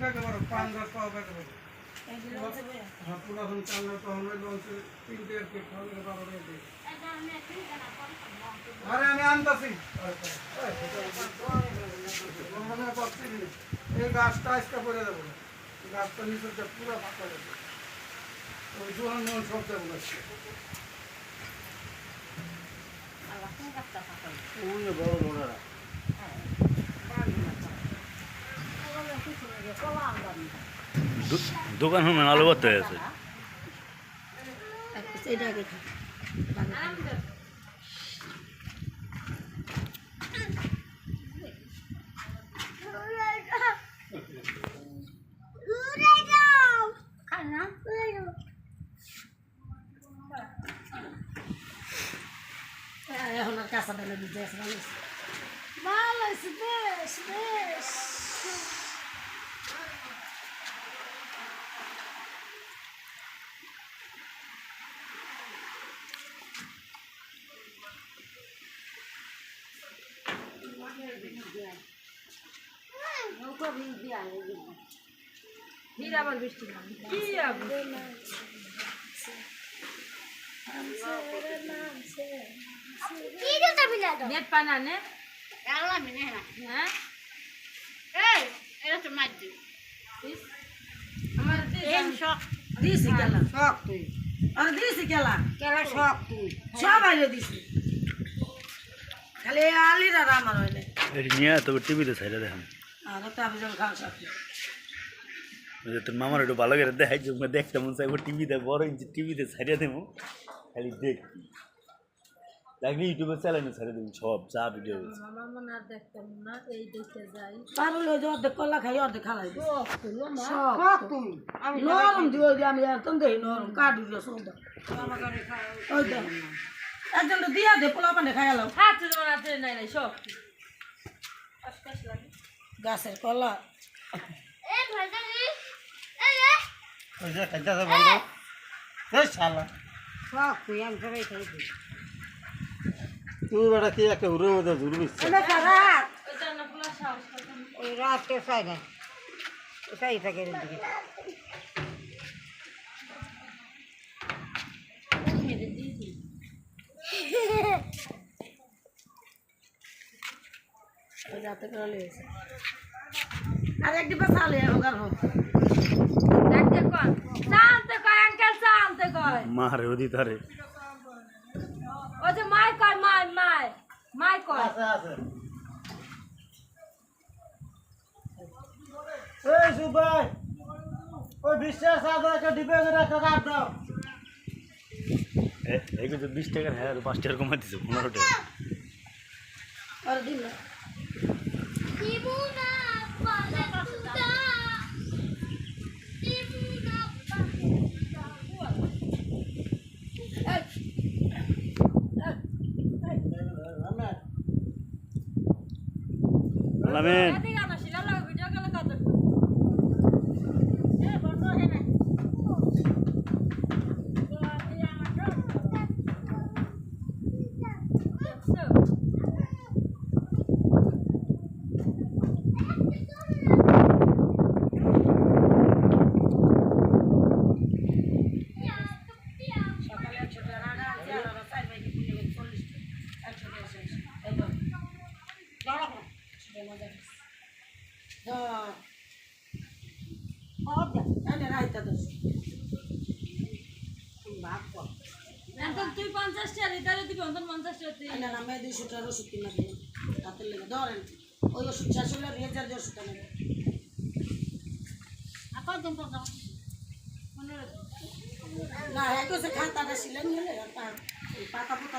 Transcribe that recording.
খাইতে পারো, পান গাছ পাও খাইতে পারো। হ্যাঁ, পুরাতন চালনা তখন ওই লঞ্চে 3 আর কি খাওয়ালে 12 টাকা। আরে আমি আনতাছি। এই গাছটা আজকে করে দেবো না, গাছটা নিচে পুরো ফাঁকা দেবো, ওই জোয়ান মন সব দেবো গাছটা। বড় বড়রা দোকান হন আলো করতে আছে এখন আর কাঁচা ডালে দিতে আছে ভালো আছে বেশ বেশ আবার বৃষ্টি নেট পানা নে দিছি কেলা শখ তুই আর দিছি কেলা কেলা শখ তুই সব আইলে দিছি খালি আলিরা আমার হইলে এটি নিয়ে তবে টিভিতে ছাইড়া দেখেন আর তো আমি যখন খাওয়া সব তোর মামার একটু ভালো করে দেখাই যে দেখতে মন চাইবো টিভিতে বড় টিভিতে ছাড়িয়ে দেবো খালি দেখি লাগলে ইউটিউবে চ্যানেলে ছাড়িয়ে দেবো সব যা ভিডিও আমার মনে আর দেখতাম না এই দেখতে যাই পারলে ওই যে অর্ধেক কলা খাই অর্ধেক খালাই নরম দিও আমি একদম দেখি নরম কাটু দিয়ে সৌদা ওই দেখ একজন তো দিয়া দে পোলা পানে খাই এলাম গাছের কলা তুই বেটা কি একটা উড়ে মধ্যে ঘুরবি ওই রাতকে চাই না চাই থাকে দিকে যাতে করে লেগেছে আর একটি পাশে আলে ওগার হোক দেখতে কর শান্তে কয় আঙ্কেল শান্তে কয় মারে ওদি তারে ও যে মাই কয় মাই মাই মাই কয় আছে আছে এই সুবাই ওই বিশ্বাস আদাকে দিবে করে একটা রাত দাও এই তো 20 টাকার হ্যাঁ 5 টাকা কমা দিছে 15 টাকা আর দিন না Timuna palatuda Timuna আলামিন তুই 50 টাকা লিটারে দিবি 50 টাকা না আমি 200 টাকা ওষুধ কিনা দিই রাতের লেগে ধরেন ওই ওষুধ শেষ হলে রেজার দিয়ে ওষুধ নেবে আপা দেন তো না একটু সে খাতাটা ছিলেন হলে পাতা